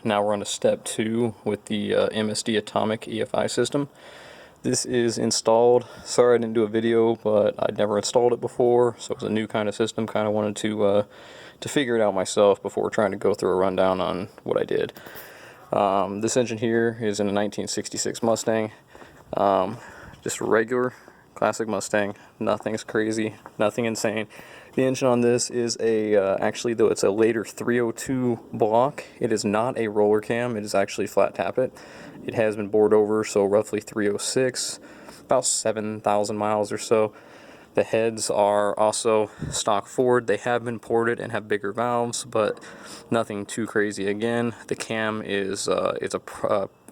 Now we're on to step 2 with the MSD Atomic EFI system. This is installed. Sorry I didn't do a video, but I'd never installed it before, so it was a new kind of system. Kind of wanted to figure it out myself before trying to go through a rundown on what I did. This engine here is in a 1966 Mustang. Just a regular classic Mustang. Nothing's crazy, nothing insane. The engine on this is actually, though it's a later 302 block, it is not a roller cam, it is actually flat tappet. It has been bored over, so roughly 306, about 7,000 miles or so. The heads are also stock Ford. They have been ported and have bigger valves, but nothing too crazy. Again, the cam is I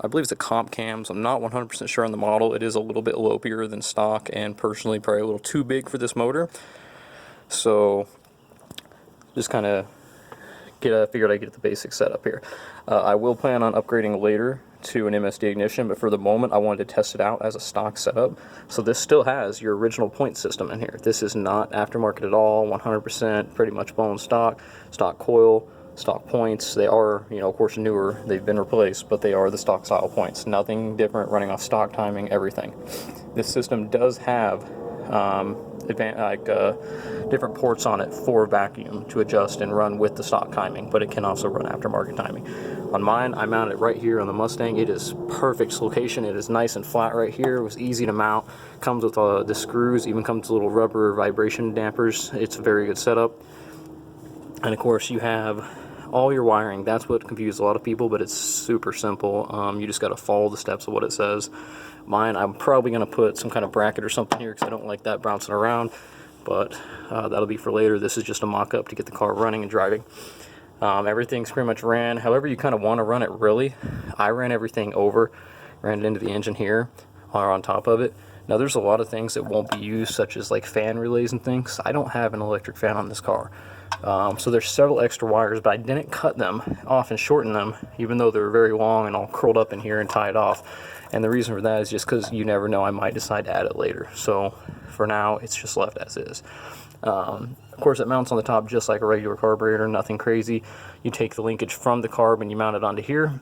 believe it's a comp cam, so I'm not 100% sure on the model. It is a little bit lopier than stock, and personally probably a little too big for this motor. So just kind of figured I'd get the basic setup here. I will plan on upgrading later to an MSD ignition, but for the moment I wanted to test it out as a stock setup. So this still has your original point system in here. This is not aftermarket at all, 100% pretty much bone stock coil, stock points. They are, of course, newer, they've been replaced, but they are the stock style points. Nothing different, running off stock timing, everything. This system does have different ports on it for vacuum to adjust and run with the stock timing, but it can also run aftermarket timing. On mine, I mounted it right here on the Mustang. It is perfect location. It is nice and flat right here. It was easy to mount. Comes with the screws, even comes with little rubber vibration dampers. It's a very good setup. And of course you have all your wiring. That's what confused a lot of people, but it's super simple. You just got to follow the steps of what it says. Mine, I'm probably going to put some kind of bracket or something here because I don't like that bouncing around, but that'll be for later. This is just a mock-up to get the car running and driving. Everything's pretty much ran however you kind of want to run it, really. I ran everything over, ran it into the engine here or on top of it. Now there's a lot of things that won't be used, such as like fan relays and things. I don't have an electric fan on this car. So there's several extra wires, but I didn't cut them off and shorten them, even though they're very long and all curled up in here and tied off. And the reason for that is just because you never know, I might decide to add it later. So for now, it's just left as is. Of course, it mounts on the top just like a regular carburetor, nothing crazy. You take the linkage from the carb and you mount it onto here.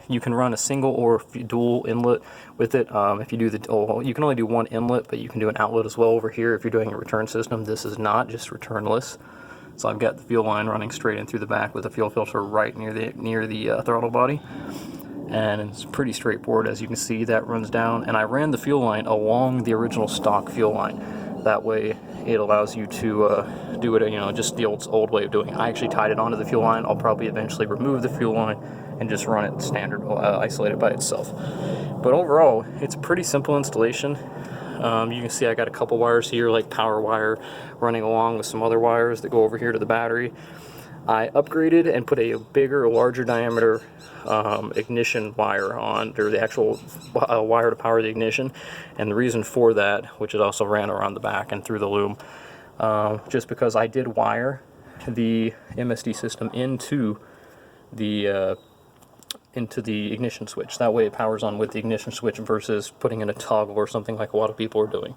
You can run a single or dual inlet with it. If you do you can only do one inlet, but you can do an outlet as well over here if you're doing a return system. This is not just returnless. So I've got the fuel line running straight in through the back with a fuel filter right near the throttle body. And it's pretty straightforward. As you can see, that runs down, and I ran the fuel line along the original stock fuel line. That way it allows you to do it, just the old way of doing it. I actually tied it onto the fuel line. I'll probably eventually remove the fuel line and just run it standard, isolated by itself. But overall, it's a pretty simple installation. You can see I got a couple wires here, like power wire running along with some other wires that go over here to the battery. I upgraded and put a bigger, larger diameter ignition wire on, or the actual wire to power the ignition. And the reason for that, which it also ran around the back and through the loom, just because I did wire the MSD system into the ignition switch. That way it powers on with the ignition switch versus putting in a toggle or something like a lot of people are doing.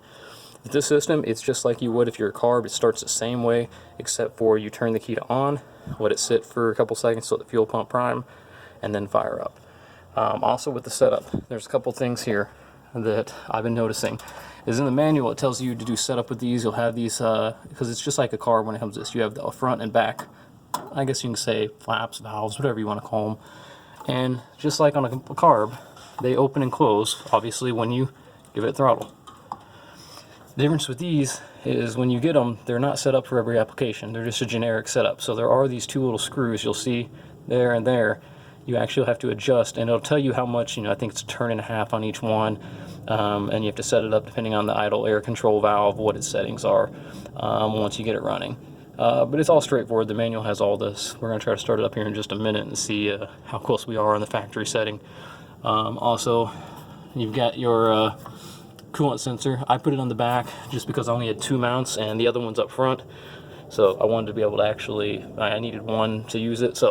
With this system, it's just like you would if you're a carb. It starts the same way, except for you turn the key to on, let it sit for a couple seconds so the fuel pump prime, and then fire up. Also with the setup, there's a couple things here that I've been noticing. Is in the manual, it tells you to do setup with these. You'll have these, because it's just like a car when it comes to this. You have the front and back, I guess you can say flaps, valves, whatever you want to call them. And just like on a carb, they open and close, obviously, when you give it throttle. The difference with these is when you get them, they're not set up for every application. They're just a generic setup. So there are these two little screws you'll see there and there. You actually have to adjust, and it'll tell you how much, I think it's a turn and a half on each one. And you have to set it up depending on the idle air control valve, what its settings are once you get it running. But it's all straightforward. The manual has all this. We're going to try to start it up here in just a minute and see how close we are on the factory setting. Also, you've got your coolant sensor. I put it on the back just because I only had 2 mounts and the other one's up front. So I wanted to be able to I needed one to use it.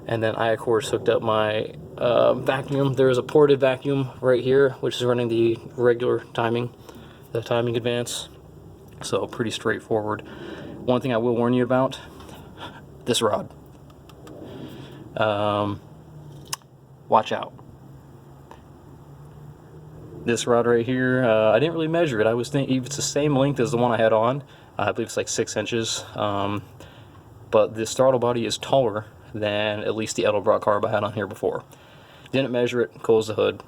And then I, of course, hooked up my vacuum. There is a ported vacuum right here, which is running the regular timing, the timing advance. So pretty straightforward. One thing I will warn you about, this rod. Watch out. This rod right here, I didn't really measure it. I was thinking it's the same length as the one I had on. I believe it's like 6 inches. But this throttle body is taller than at least the Edelbrock carb I had on here before. Didn't measure it, closed the hood,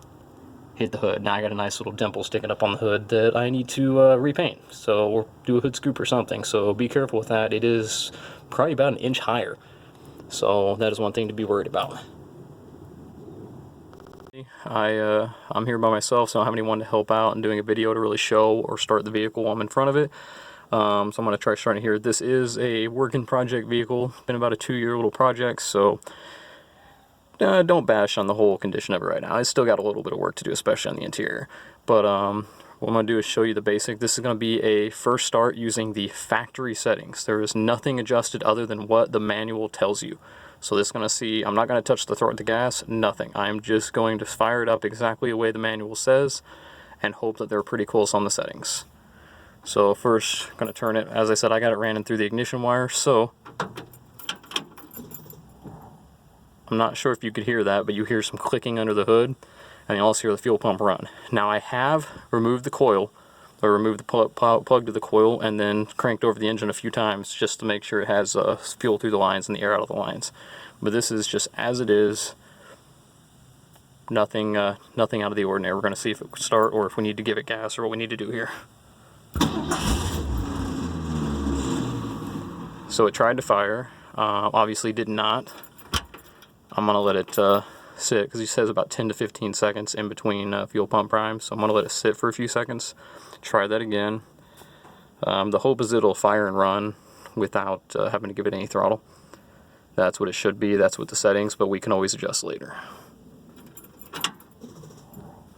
hit the hood. Now I got a nice little dimple sticking up on the hood that I need to repaint. So we'll do a hood scoop or something. So be careful with that. It is probably about an inch higher. So that is one thing to be worried about. I'm here by myself, so I don't have anyone to help out and doing a video to really show or start the vehicle while I'm in front of it. So I'm going to try starting here. This is a working project vehicle. Been about a 2-year little project, so don't bash on the whole condition of it right now. It's still got a little bit of work to do, especially on the interior. But what I'm going to do is show you the basic. This is going to be a first start using the factory settings. There is nothing adjusted other than what the manual tells you. So this is going to see, I'm not going to touch the gas, nothing. I'm just going to fire it up exactly the way the manual says and hope that they're pretty close on the settings. So first, I'm going to turn it. As I said, I got it ran in through the ignition wire, so I'm not sure if you could hear that, but you hear some clicking under the hood, and you also hear the fuel pump run. Now I have removed the coil, or removed the plug to the coil, and then cranked over the engine a few times just to make sure it has fuel through the lines and the air out of the lines. But this is just as it is. Nothing out of the ordinary. We're going to see if it would start or if we need to give it gas or what we need to do here. So it tried to fire. Obviously did not. I'm going to let it sit because he says about 10 to 15 seconds in between fuel pump primes. So I'm going to let it sit for a few seconds. Try that again. The hope is it'll fire and run without having to give it any throttle. That's what it should be. That's what the settings, but we can always adjust later.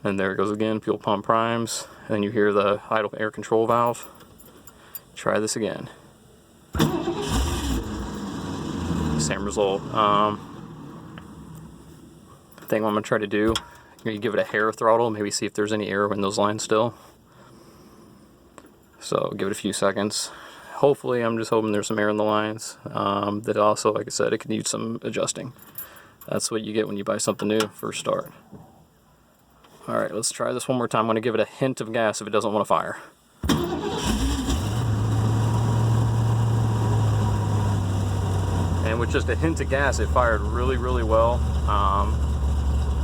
And there it goes again, fuel pump primes. And then you hear the idle air control valve. Try this again. Same result. I think what I'm going to try to do, you give it a hair of throttle, maybe see if there's any air in those lines still. So give it a few seconds. Hopefully, I'm just hoping there's some air in the lines. That also, like I said, it can use some adjusting. That's what you get when you buy something new, first start. Alright, let's try this one more time. I'm going to give it a hint of gas if it doesn't want to fire. And with just a hint of gas, it fired really, really well.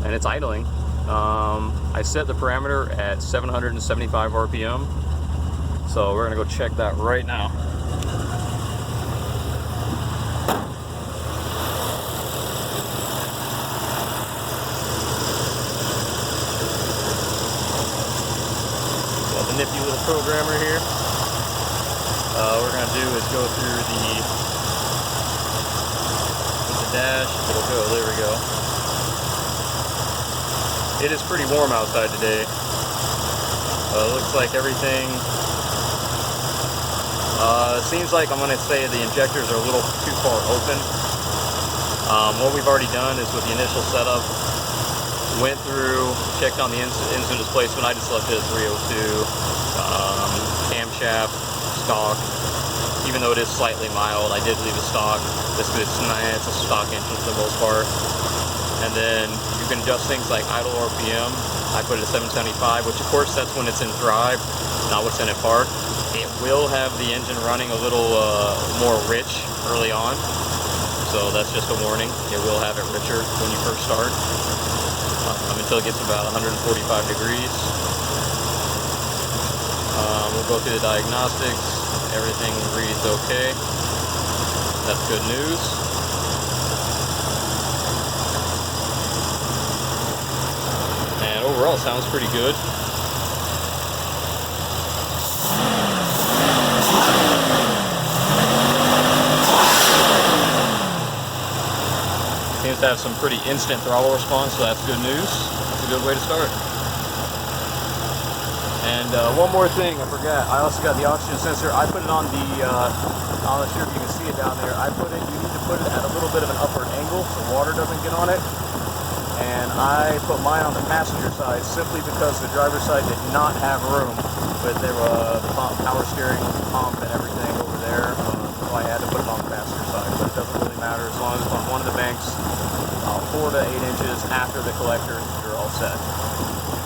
And it's idling. I set the parameter at 775 RPM. So we're going to go check that right now. Got the nifty little programmer here. What we're going to do is go through the dash. It'll go, there we go. It is pretty warm outside today. It looks like everything, seems like I'm going to say the injectors are a little too far open. What we've already done is with the initial setup, went through, checked on the engine displacement. I just left it at 302. Camshaft, stock. Even though it is slightly mild, I did leave it stock. It's a stock engine for the most part. And then you can adjust things like idle RPM. I put it at 775, which of course that's when it's in drive, not what's in it park. It will have the engine running a little more rich early on, so that's just a warning. It will have it richer when you first start, until it gets about 145 degrees. We'll go through the diagnostics. Everything reads okay. That's good news. And overall, it sounds pretty good. Seems to have some pretty instant throttle response, so that's good news. That's a good way to start. And one more thing, I forgot. I also got the oxygen sensor. I put it on the, I'm not sure if you can see it down there. You need to put it at a little bit of an upward angle so water doesn't get on it. And I put mine on the passenger side simply because the driver's side did not have room with the power steering pump and everything over there. So I had to put it on the passenger side, but it doesn't really matter as long as it's on one of the banks. 4 to 8 inches after the collector, you're all set.